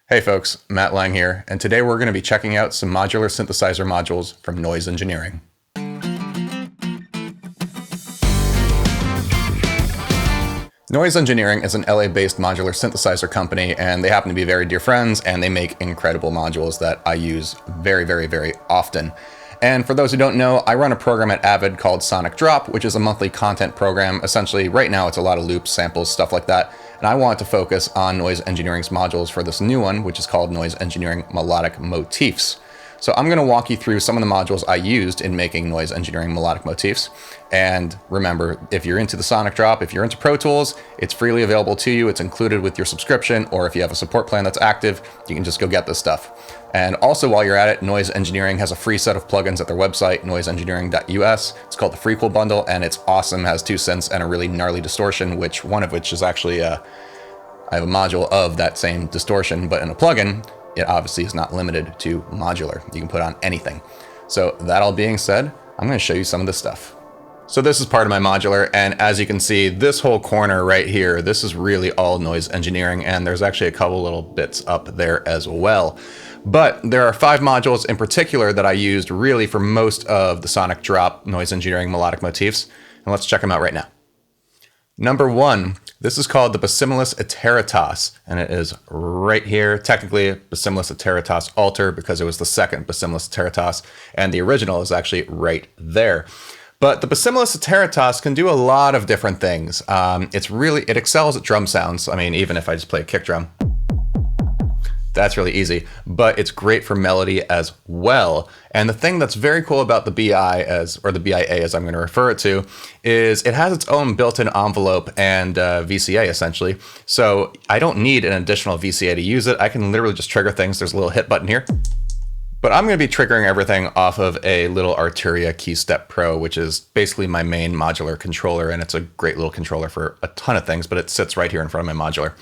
Hey folks, Matt Lang here, and today we're going to be checking out some modular synthesizer modules from Noise Engineering. Noise Engineering is an LA-based modular synthesizer company, and they happen to be very dear friends, and they make incredible modules that I use very often. And for those who don't know, I run a program at Avid called Sonic Drop, which is a monthly content program. Essentially, right now it's a lot of loops, samples, stuff like that. And I want to focus on Noise Engineering's modules for this new one, which is called Noise Engineering Melodic Motifs. So I'm going to walk you through some of the modules I used in making Noise Engineering Melodic Motifs. And remember, if you're into the Sonic Drop, if you're into Pro Tools, it's freely available to you. It's included with your subscription, or if you have a support plan that's active, you can just go get this stuff. And also, while you're at it, Noise Engineering has a free set of plugins at their website, noiseengineering.us. It's called the Frequel Bundle, and it's awesome. It has 2 synths and a really gnarly distortion, one of which is actually I have a module of that same distortion, but in a plugin, it obviously is not limited to modular. You can put on anything. So that all being said, I'm going to show you some of this stuff. So this is part of my modular, and as you can see, this whole corner right here, this is really all Noise Engineering, and there's actually a couple little bits up there as well. But there are 5 modules in particular that I used really for most of the Sonic Drop Noise Engineering Melodic Motifs, and let's check them out right now. Number 1, this is called the Basimilus Iteritas, and it is right here. Technically, Basimilus Iteritas Alta, because it was the second Basimilus Iteritas, and the original is actually right there. But the Basimilus Iteritas can do a lot of different things. It excels at drum sounds. I mean, even if I just play a kick drum, that's really easy, but it's great for melody as well. And the thing that's very cool about the BI, or the BIA as I'm going to refer it to, is it has its own built-in envelope and VCA essentially. So I don't need an additional VCA to use it. I can literally just trigger things. There's a little hit button here. But I'm going to be triggering everything off of a little Arturia KeyStep Pro, which is basically my main modular controller, and it's a great little controller for a ton of things, but it sits right here in front of my modular.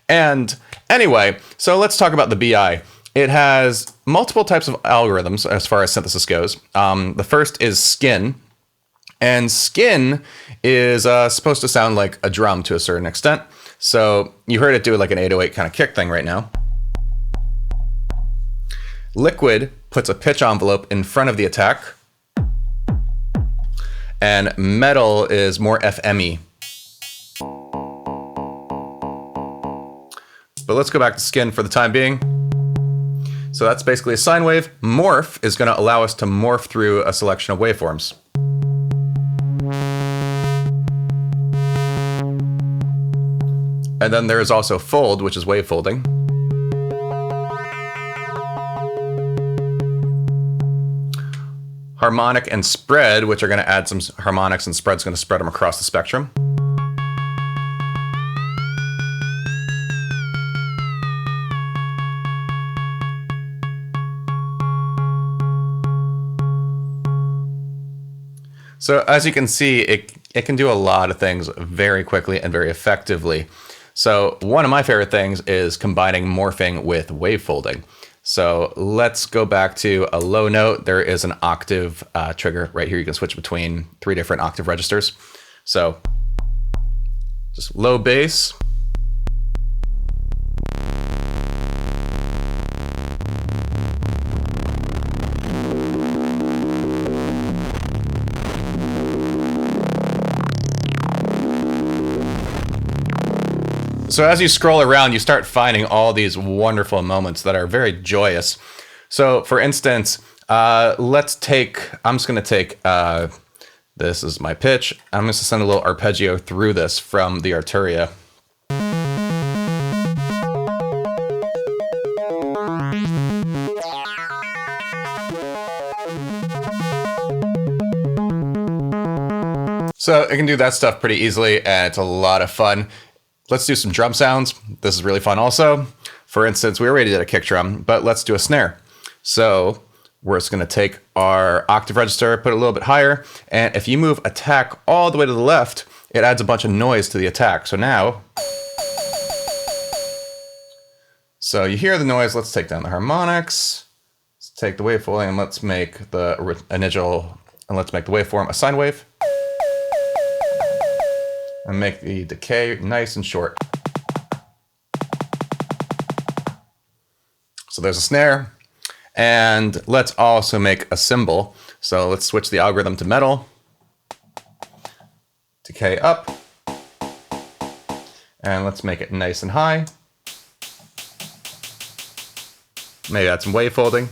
And anyway, so let's talk about the BI. It has multiple types of algorithms as far as synthesis goes. The first is skin, and skin is supposed to sound like a drum to a certain extent. So you heard it do like an 808 kind of kick thing right now. Liquid puts a pitch envelope in front of the attack, and metal is more FME. But let's go back to skin for the time being. So that's basically a sine wave. Morph is going to allow us to morph through a selection of waveforms. And then there is also fold, which is wave folding. Harmonic and spread, which are going to add some harmonics, and spread's going to spread them across the spectrum. So as you can see, it can do a lot of things very quickly and very effectively. So one of my favorite things is combining morphing with wave folding. So let's go back to a low note. There is an octave trigger right here. You can switch between 3 different octave registers. So just low bass. So as you scroll around, you start finding all these wonderful moments that are very joyous. So for instance, I'm just going to take, this is my pitch. I'm just going to send a little arpeggio through this from the Arturia. So it can do that stuff pretty easily, and it's a lot of fun. Let's do some drum sounds. This is really fun also. For instance, we already did a kick drum, but let's do a snare. So we're just going to take our octave register, put it a little bit higher, and if you move attack all the way to the left, it adds a bunch of noise to the attack. So now, so you hear the noise. Let's take down the harmonics. Let's take the waveform and let's make the initial, and let's make the waveform a sine wave. And make the decay nice and short. So there's a snare. And let's also make a cymbal. So let's switch the algorithm to metal. Decay up. And let's make it nice and high. Maybe add some wave folding.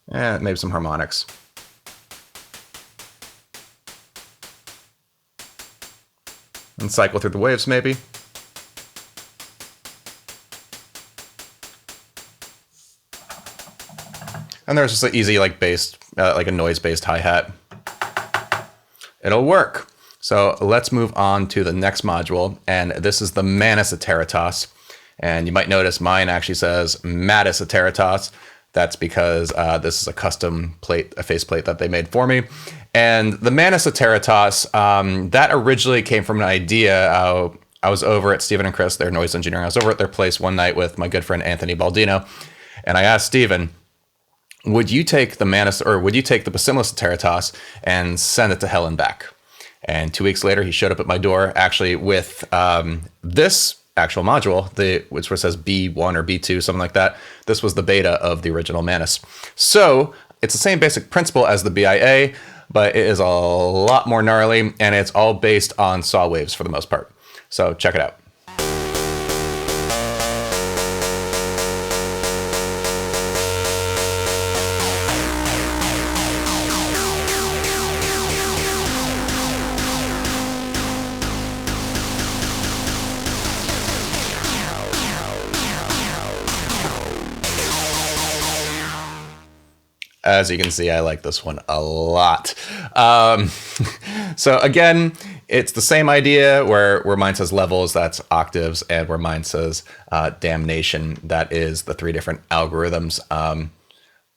And maybe some harmonics. And cycle through the waves maybe. And there's just an easy like bass, like a noise-based hi-hat. It'll work. So let's move on to the next module, and this is the Manus Iteritas. And you might notice mine actually says Madus Iteritas. That's because this is a custom plate, a faceplate that they made for me. And the Manus Iteritas, that originally came from an idea. I was over at Stephen and Chris, their noise engineering. I was over at their place one night with my good friend Anthony Baldino, and I asked Stephen, would you take the Manus, or would you take the Basimilus Iteritas and send it to hell and back? And 2 weeks later, he showed up at my door, actually with this actual module, which says B1 or B2, something like that. This was the beta of the original Manus. So it's the same basic principle as the BIA, but it is a lot more gnarly, and it's all based on saw waves for the most part. So check it out. As you can see, I like this one a lot. So again, it's the same idea where mine says levels, that's octaves, and where mine says damnation, that is the 3 different algorithms.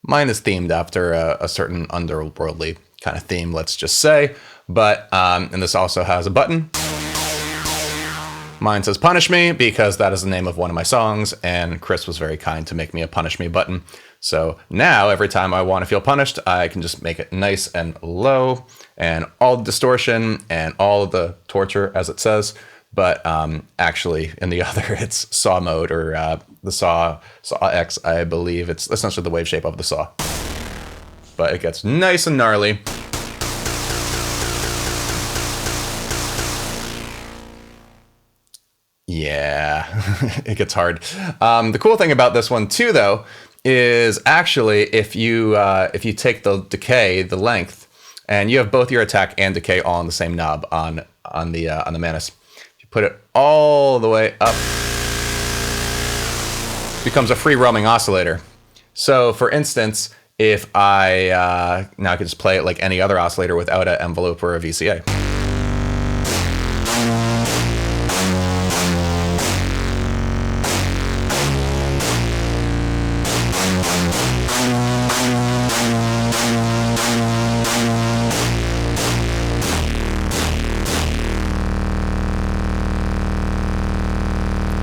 Mine is themed after a certain underworldly kind of theme, let's just say. But, and this also has a button. Mine says Punish Me because that is the name of one of my songs, and Chris was very kind to make me a Punish Me button. So now every time I want to feel punished, I can just make it nice and low, and all the distortion and all of the torture, as it says. But actually in the other, it's saw mode, or the saw X, I believe. It's essentially the wave shape of the saw. But it gets nice and gnarly. Yeah, it gets hard. The cool thing about this one too, though, is actually if you take the decay, the length, and you have both your attack and decay all on the same knob on the Manus, if you put it all the way up, it becomes a free roaming oscillator. So, for instance, if I now I could just play it like any other oscillator without an envelope or a VCA.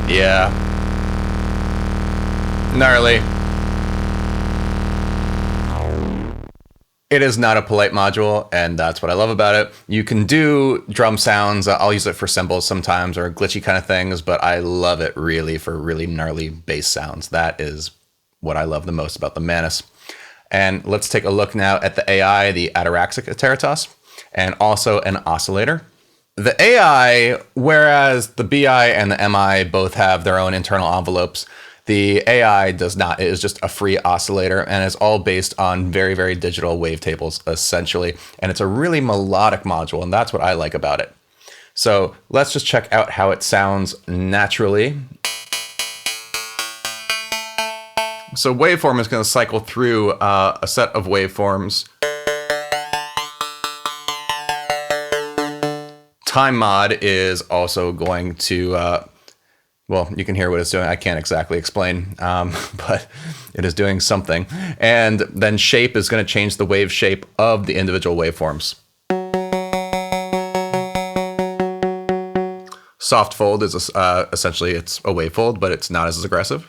Yeah. Gnarly. It is not a polite module, and that's what I love about it. You can do drum sounds. I'll use it for cymbals sometimes, or glitchy kind of things, but I love it really for really gnarly bass sounds. That is what I love the most about the Manus. And let's take a look now at the AI, the Ataraxic Iteritas, and also an oscillator. The AI, whereas the BI and the MI both have their own internal envelopes, the AI does not. It is just a free oscillator, and it's all based on very, very digital wavetables, essentially. And it's a really melodic module, and that's what I like about it. So let's just check out how it sounds naturally. So waveform is going to cycle through a set of waveforms. Time mod is also going to, well, you can hear what it's doing. I can't exactly explain, but it is doing something. And then shape is going to change the wave shape of the individual waveforms. Soft fold is essentially it's a wave fold, but it's not as aggressive.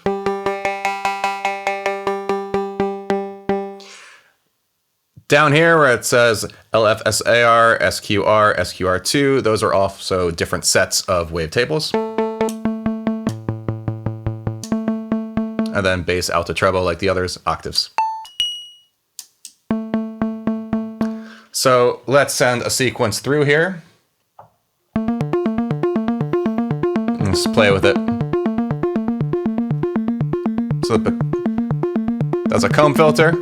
Down here where it says LFSAR, SQR, SQR2, those are also different sets of wavetables. and then bass, alto, treble, like the others, octaves. So let's send a sequence through here. Let's play with it. So that's a comb filter.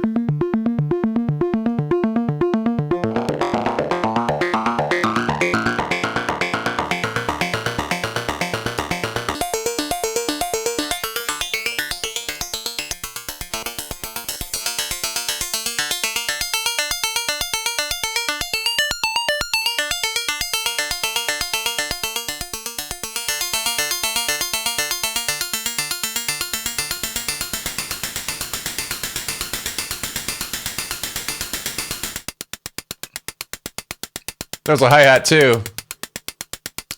There's a hi-hat too,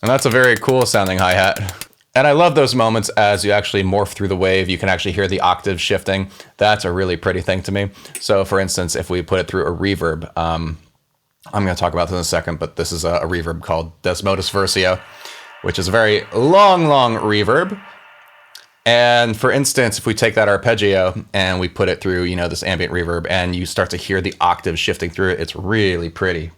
and that's a very cool sounding hi-hat. And I love those moments as you actually morph through the wave. You can actually hear the octaves shifting. That's a really pretty thing to me. So for instance, if we put it through a reverb, I'm going to talk about this in a second, but this is a reverb called Desmodus Versio, which is a very long reverb. And for instance, if we take that arpeggio and we put it through, you know, this ambient reverb, and you start to hear the octaves shifting through it, it's really pretty.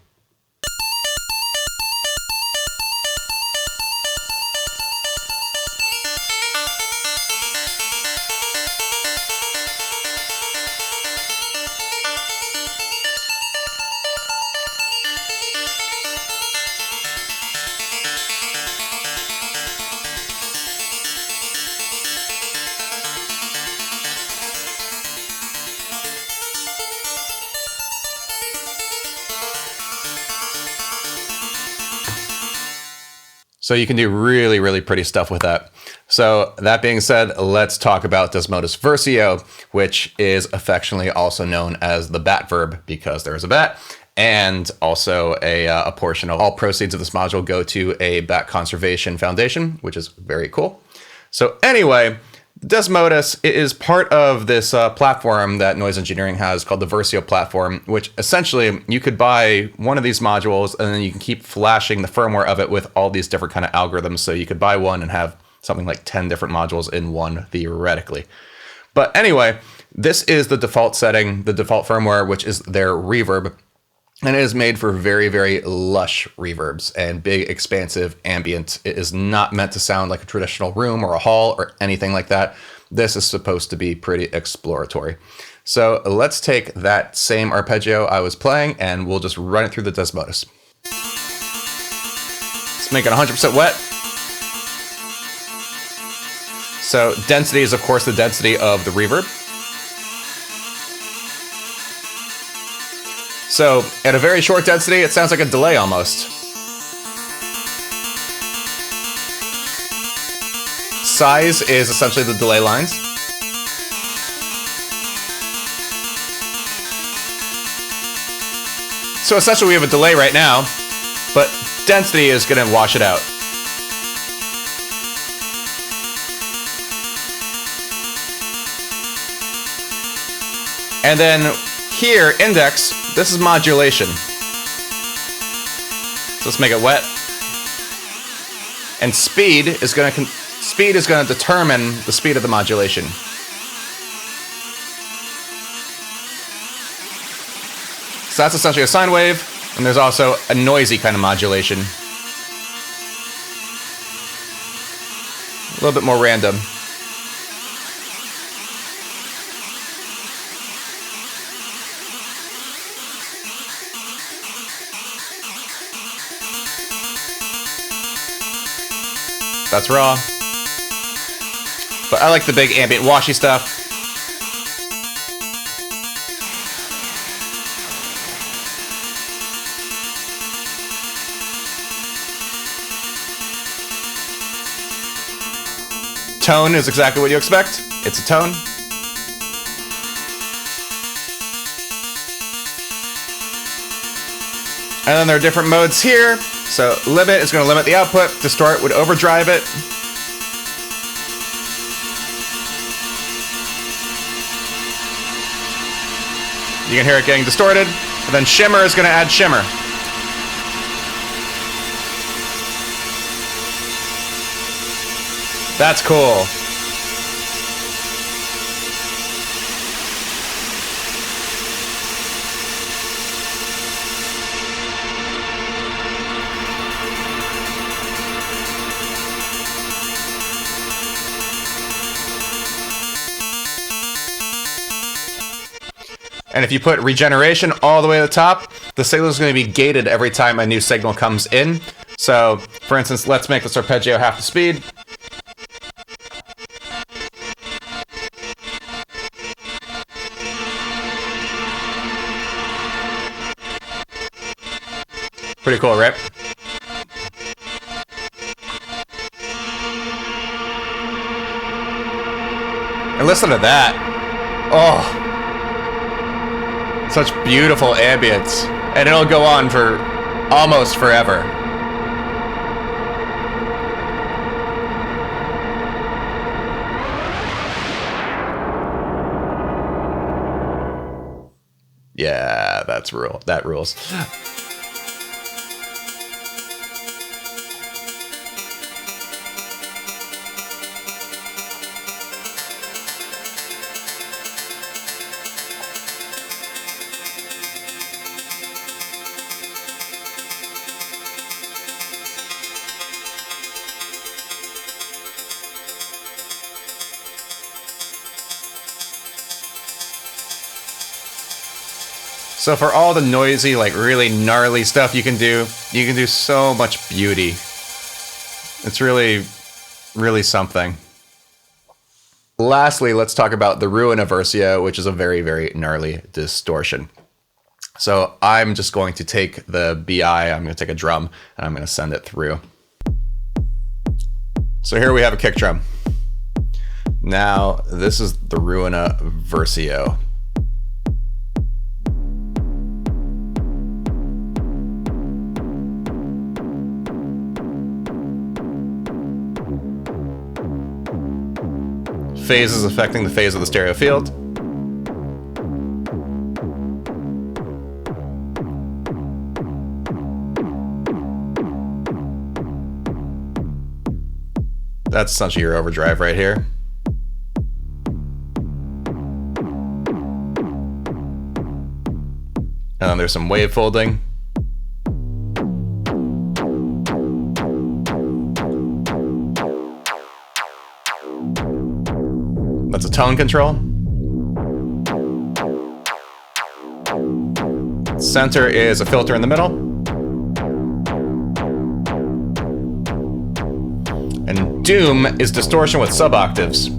So you can do really pretty stuff with that. So that being said, let's talk about Desmodus Versio, which is affectionately also known as the bat verb because there is a bat, and also a portion of all proceeds of this module go to a bat conservation foundation, which is very cool. So anyway, Desmodus is part of this platform that Noise Engineering has called the Versio platform, which essentially you could buy one of these modules and then you can keep flashing the firmware of it with all these different kind of algorithms. So you could buy one and have something like 10 different modules in one theoretically. But anyway, this is the default setting, the default firmware, which is their reverb. And it is made for very lush reverbs and big, expansive ambient. It is not meant to sound like a traditional room or a hall or anything like that. This is supposed to be pretty exploratory. So let's take that same arpeggio I was playing and we'll just run it through the Desmodus. Let's make it 100% wet. So density is, of course, the density of the reverb. So at a very short density, it sounds like a delay almost. Size is essentially the delay lines. So essentially we have a delay right now, but density is going to wash it out. And then here, index, this is modulation. So let's make it wet. And speed is going to determine the speed of the modulation. So that's essentially a sine wave, and there's also a noisy kind of modulation. A little bit more random. That's raw. But I like the big ambient washy stuff. Tone is exactly what you expect. It's a tone. And then there are different modes here. So limit is going to limit the output. Distort would overdrive it. You can hear it getting distorted. And then shimmer is going to add shimmer. That's cool. And if you put regeneration all the way to the top, the signal is going to be gated every time a new signal comes in. So, for instance, let's make this arpeggio half the speed. Pretty cool, right? And listen to that. Oh. Such beautiful ambience. And it'll go on for almost forever. Yeah, that rules. So for all the noisy, like really gnarly stuff you can do so much beauty. It's really, really something. Lastly, let's talk about the Ruina Versio, which is a very, very gnarly distortion. So I'm just going to take the BI, I'm going to take a drum, and I'm going to send it through. So here we have a kick drum. Now, this is the Ruina Versio. Phase is affecting the phase of the stereo field. That's essentially your overdrive right here. And then there's some wave folding. That's a tone control. Center is a filter in the middle. And doom is distortion with sub-octaves.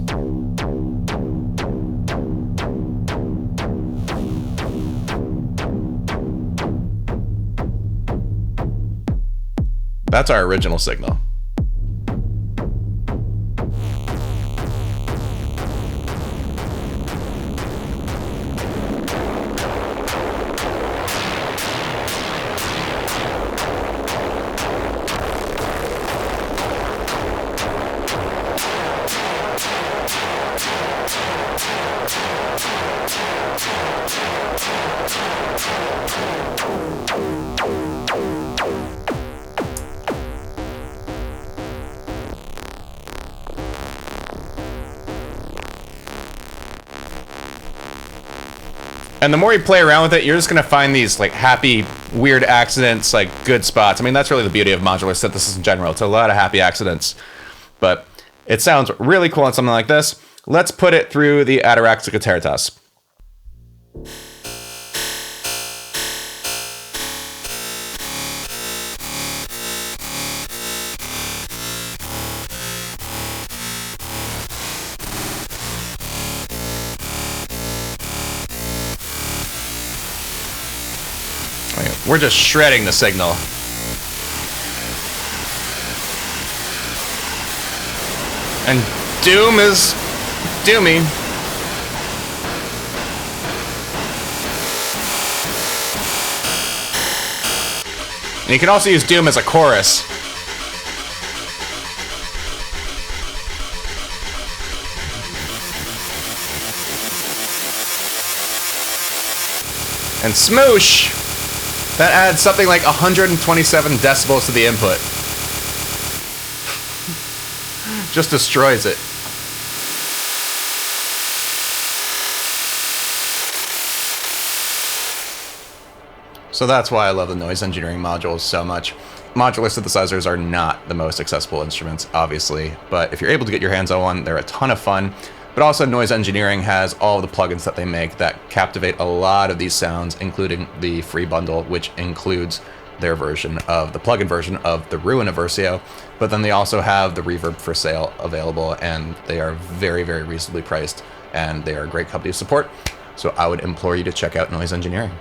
That's our original signal. And the more you play around with it, you're just gonna find these like happy, weird accidents, like good spots. I mean, that's really the beauty of modular synthesis in general. It's a lot of happy accidents, but it sounds really cool on something like this. Let's put it through the Ataraxic Iteritas. We're just shredding the signal. And doom is doomy. And you can also use doom as a chorus. And smoosh! That adds something like 127 decibels to the input. Just destroys it. So that's why I love the noise engineering modules so much. Modular synthesizers are not the most accessible instruments, obviously, but if you're able to get your hands on one, they're a ton of fun. But also Noise Engineering has all of the plugins that they make that captivate a lot of these sounds, including the free bundle, which includes their version of the plugin version of the Ruina Versio. But then they also have the reverb for sale available, and they are very, very reasonably priced, and they are a great company to support. So I would implore you to check out Noise Engineering.